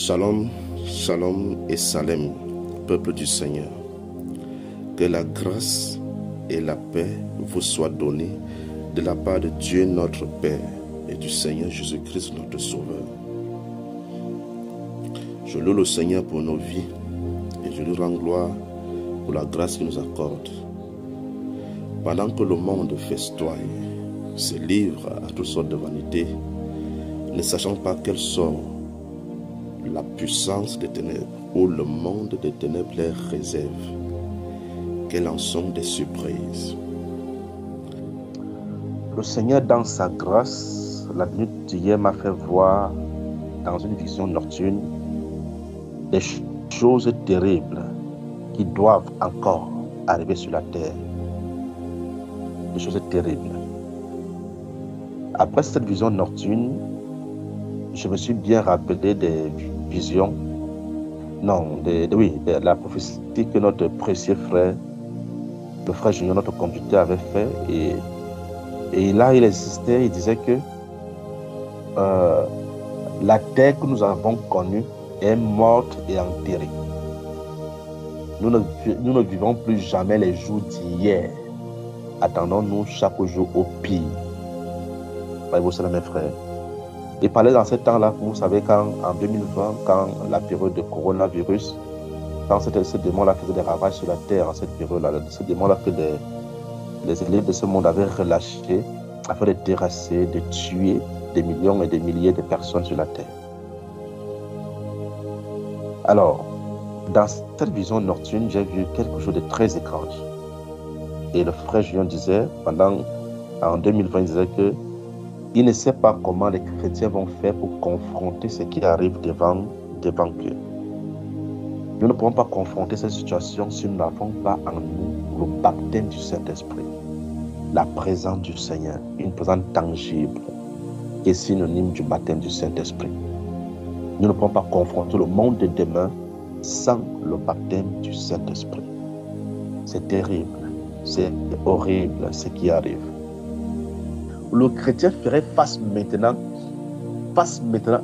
Shalom, shalom et salem, peuple du Seigneur. Que la grâce et la paix vous soient données de la part de Dieu notre Père et du Seigneur Jésus-Christ notre Sauveur. Je loue le Seigneur pour nos vies et je lui rends gloire pour la grâce qu'il nous accorde. Pendant que le monde festoie, se livre à toutes sortes de vanités, ne sachant pas quelle sort la puissance des ténèbres ou le monde des ténèbres les réserve, quelles en sont des surprises. Le Seigneur, dans sa grâce, la nuit d'hier m'a fait voir dans une vision nocturne des choses terribles qui doivent encore arriver sur la terre. Des choses terribles. Après cette vision nocturne, je me suis bien rappelé des visions, de la prophétie que notre précieux frère, le frère Junior, notre conducteur, avait fait. Et là, il insistait, il disait que la terre que nous avons connue est morte et enterrée. Nous ne vivons plus jamais les jours d'hier. Attendons-nous chaque jour au pire. Voyez-vous cela, mes frères? Il parlait dans ce temps-là, vous savez, en 2020, quand la période de coronavirus, quand ce démon-là faisait des ravages sur la terre, en cette période-là, ce démon-là que les élites de ce monde avaient relâché afin de terrasser, de tuer des millions et des milliers de personnes sur la terre. Alors, dans cette vision nocturne, j'ai vu quelque chose de très étrange. Et le frère Julien disait, en 2020, il disait que il ne sait pas comment les chrétiens vont faire pour confronter ce qui arrive devant eux. Nous ne pouvons pas confronter cette situation si nous n'avons pas en nous le baptême du Saint-Esprit, la présence du Seigneur, une présence tangible qui est synonyme du baptême du Saint-Esprit. Nous ne pouvons pas confronter le monde de demain sans le baptême du Saint-Esprit. C'est terrible, c'est horrible ce qui arrive. Le chrétien ferait face maintenant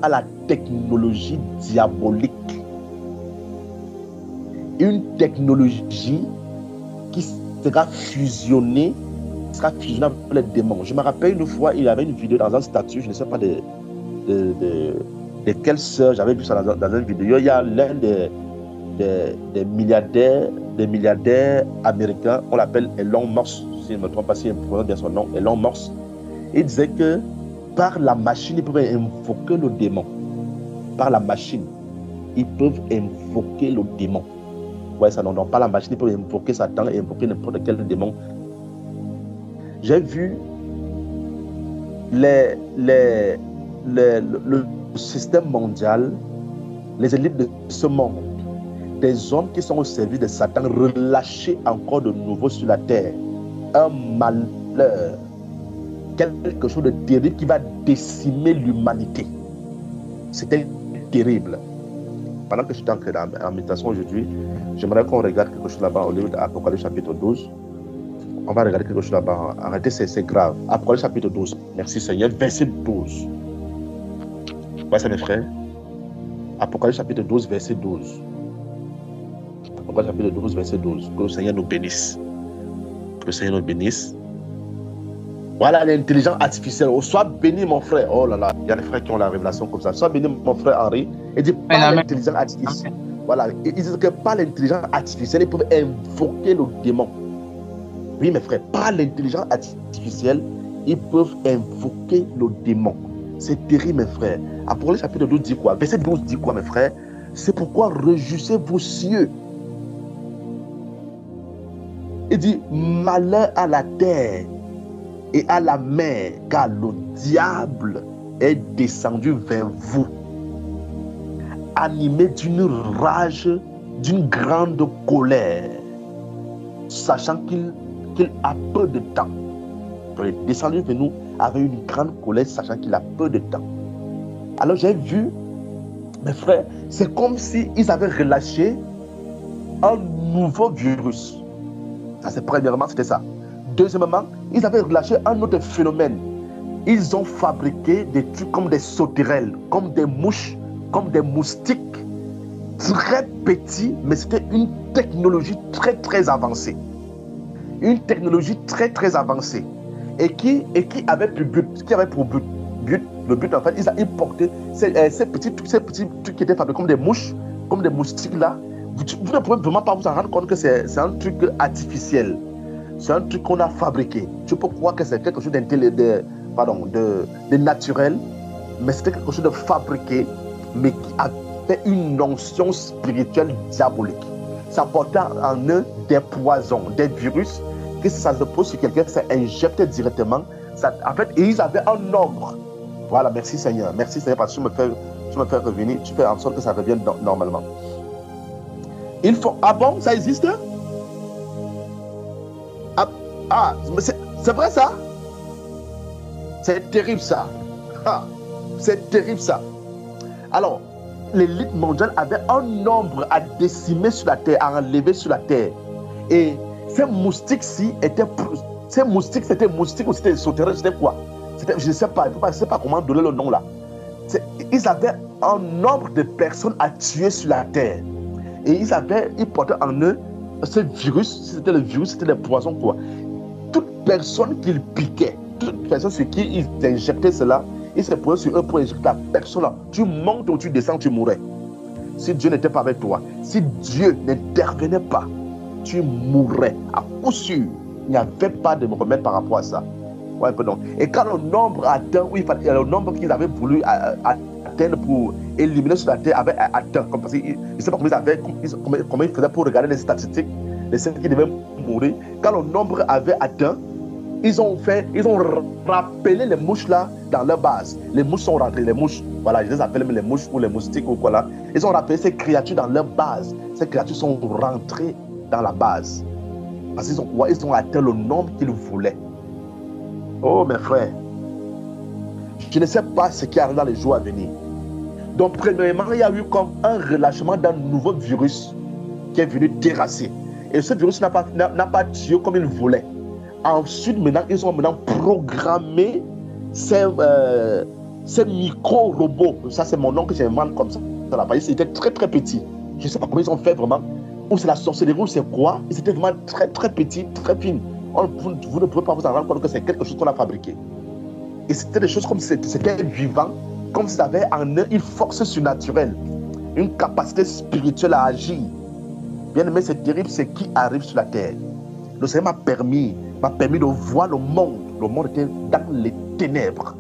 à la technologie diabolique. Une technologie qui sera fusionnée avec les démons. Je me rappelle une fois, il y avait une vidéo dans un statut, je ne sais pas de quelle sœur, j'avais vu ça dans une vidéo. Il y a l'un des milliardaires américains, on l'appelle Elon Musk, si je ne me trompe pas, si je prononce bien son nom, Elon Musk. Il disait que par la machine, ils peuvent invoquer le démon. Par la machine, ils peuvent invoquer le démon. Ouais, ça, non, par la machine, ils peuvent invoquer Satan et invoquer n'importe quel démon. J'ai vu le système mondial, les élites de ce monde, des hommes qui sont au service de Satan, relâchés encore de nouveau sur la terre. Un malheur. Quelque chose de terrible qui va décimer l'humanité. C'était terrible. Pendant que je suis en méditation aujourd'hui, j'aimerais qu'on regarde quelque chose là-bas au livre d'Apocalypse chapitre 12. On va regarder quelque chose là-bas. Arrêtez, c'est grave. Apocalypse chapitre 12. Merci Seigneur. Verset 12. Voyez ça mes frères. Apocalypse chapitre 12, verset 12. Apocalypse chapitre 12, verset 12. Que le Seigneur nous bénisse. Que le Seigneur nous bénisse. Voilà l'intelligence artificielle. Oh, sois béni, mon frère. Oh là là, il y a des frères qui ont la révélation comme ça. Sois béni, mon frère Henri. Il dit par l'intelligence artificielle. Voilà, ils disent que par l'intelligence artificielle, ils peuvent invoquer le démon. Oui, mes frères, par l'intelligence artificielle, ils peuvent invoquer le démon. C'est terrible, mes frères. Apocalypse chapitre 12 dit quoi? Verset 12 dit quoi, mes frères? C'est pourquoi réjouissez vos cieux. Il dit malheur à la terre et à la mer, car le diable est descendu vers vous, animé d'une rage, d'une grande colère, sachant qu'il a peu de temps. Il est descendu vers nous avec une grande colère, sachant qu'il a peu de temps. Alors j'ai vu, mes frères, c'est comme s'ils avaient relâché un nouveau virus. Ça, c'est premièrement, c'était ça. Deuxièmement, ils avaient relâché un autre phénomène. Ils ont fabriqué des trucs comme des sauterelles, comme des mouches comme des moustiques très petits, mais c'était une technologie très très avancée. Une technologie très très avancée. Et qui avait pour but, le but en fait, ils portaient ces petits trucs qui étaient fabriqués comme des mouches, comme des moustiques là. Vous ne pouvez vraiment pas vous en rendre compte que c'est un truc artificiel. C'est un truc qu'on a fabriqué. Tu peux croire que c'est quelque chose de naturel, mais c'était quelque chose de fabriqué, mais qui avait une notion spirituelle diabolique. Ça portait en eux des poisons, des virus, que si ça se pose sur quelqu'un, ça injectait directement. En fait, et ils avaient un nombre. Voilà, merci Seigneur. Merci Seigneur parce que tu me fais revenir, tu fais en sorte que ça revienne normalement. Il faut... Ah bon, ça existe? Ah, c'est vrai ça? C'est terrible ça. Ah, c'est terrible ça. Alors, l'élite mondiale avait un nombre à décimer sur la terre, à enlever sur la terre. Et ces moustiques-ci étaient... Ces moustiques, c'était moustiques ou c'était sauterelles, c'était quoi? Je ne sais pas, je ne sais pas comment donner le nom là. Ils avaient un nombre de personnes à tuer sur la terre. Et ils portaient en eux ce virus, si c'était le virus, c'était le poison quoi. Toute personne qu'ils piquaient, toute personne sur qui ils injectaient cela, ils se prenaient sur eux pour injecter la personne là. Tu montes ou tu descends, tu mourrais. Si Dieu n'était pas avec toi, si Dieu n'intervenait pas, tu mourrais à coup sûr. Il n'y avait pas de remède par rapport à ça. Ouais, pardon. Et quand le nombre atteint, le nombre qu'ils avaient voulu atteindre pour éliminer sur la terre avait atteint, comme parce que je ne sais pas comment ils faisaient pour regarder les statistiques de ceux qui devaient mourir. Quand le nombre avait atteint, ils ont rappelé les mouches là dans leur base. Les mouches sont rentrées, les mouches, voilà, je les appelle les mouches ou les moustiques ou quoi là. Ils ont rappelé ces créatures dans leur base. Ces créatures sont rentrées dans la base. Parce qu'ils ont atteint le nombre qu'ils voulaient. Oh mes frères, je ne sais pas ce qui arrive dans les jours à venir. Donc premièrement, il y a eu comme un relâchement d'un nouveau virus qui est venu terrasser. Et ce virus n'a pas tué comme il voulait. Ensuite, maintenant, ils ont programmé ces micro-robots. Ça, c'est mon nom que j'invente comme ça. C'était très très petit. Je ne sais pas comment ils ont fait vraiment. Ou c'est la sorcellerie ou c'est quoi. C'était vraiment très très petit, très fine. Vous ne pouvez pas vous en rendre compte que c'est quelque chose qu'on a fabriqué. Et c'était des choses comme si c'était vivant, comme s'ils avaient en eux une force surnaturelle, une capacité spirituelle à agir. Bien aimé, c'est terrible ce qui arrive sur la terre. Le Seigneur m'a permis de voir le monde. Le monde était dans les ténèbres.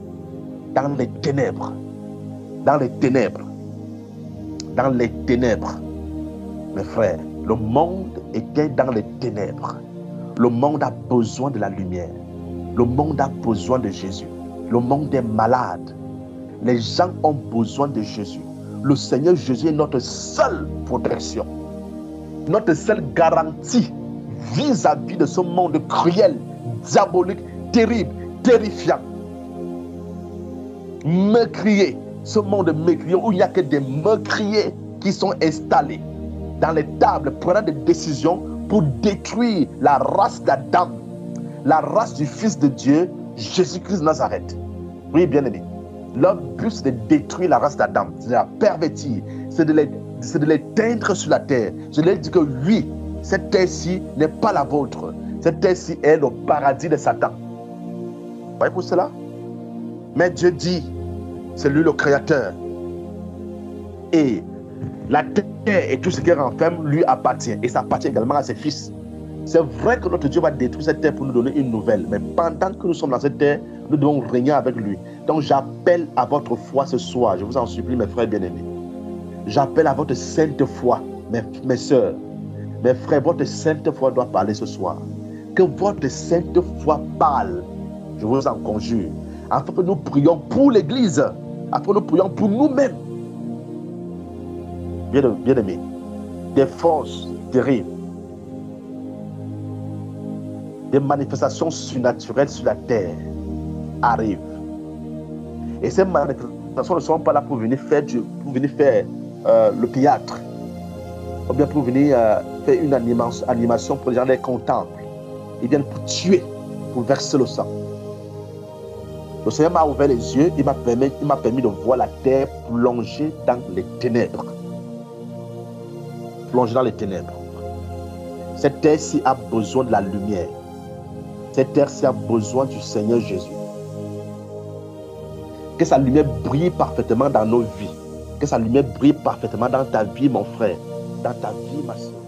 Dans les ténèbres. Dans les ténèbres. Dans les ténèbres. Mes frères, le monde était dans les ténèbres. Le monde a besoin de la lumière. Le monde a besoin de Jésus. Le monde est malade. Les gens ont besoin de Jésus. Le Seigneur Jésus est notre seule protection. Notre seule garantie vis-à-vis de ce monde cruel, diabolique, terrible, terrifiant. Meurtrier. Ce monde meurtrier où il n'y a que des meurtriers qui sont installés dans les tables, prenant des décisions pour détruire la race d'Adam, la race du Fils de Dieu, Jésus-Christ de Nazareth. Oui, bien aimé. Leur but, c'est de détruire la race d'Adam, c'est de la pervertir, c'est de les teindre sur la terre. Je leur dis que oui, cette terre-ci n'est pas la vôtre. Cette terre-ci est le paradis de Satan. Vous voyez pour cela? Mais Dieu dit, c'est lui le Créateur. Et la terre et tout ce qui renferme lui appartient. Et ça appartient également à ses fils. C'est vrai que notre Dieu va détruire cette terre pour nous donner une nouvelle. Mais pendant que nous sommes dans cette terre, nous devons régner avec lui. Donc j'appelle à votre foi ce soir. Je vous en supplie, mes frères bien-aimés. J'appelle à votre sainte foi, mes soeurs. Mes frères, votre sainte foi doit parler ce soir. Que votre sainte foi parle. Je vous en conjure. Afin que nous prions pour l'Église. Afin que nous prions pour nous-mêmes. Bien-aimés, des forces terribles, des manifestations surnaturelles sur la terre arrivent. Et ces manifestations ne sont pas là pour venir faire le théâtre, ou bien pour venir faire une animation pour les gens les contemplent. Ils viennent pour tuer, pour verser le sang. Le Seigneur m'a ouvert les yeux, il m'a permis de voir la terre plonger dans les ténèbres. Plonger dans les ténèbres. Cette terre-ci a besoin de la lumière. Cette terre-ci a besoin du Seigneur Jésus. Que sa lumière brille parfaitement dans nos vies. Que sa lumière brille parfaitement dans ta vie, mon frère. Dans ta vie, ma soeur.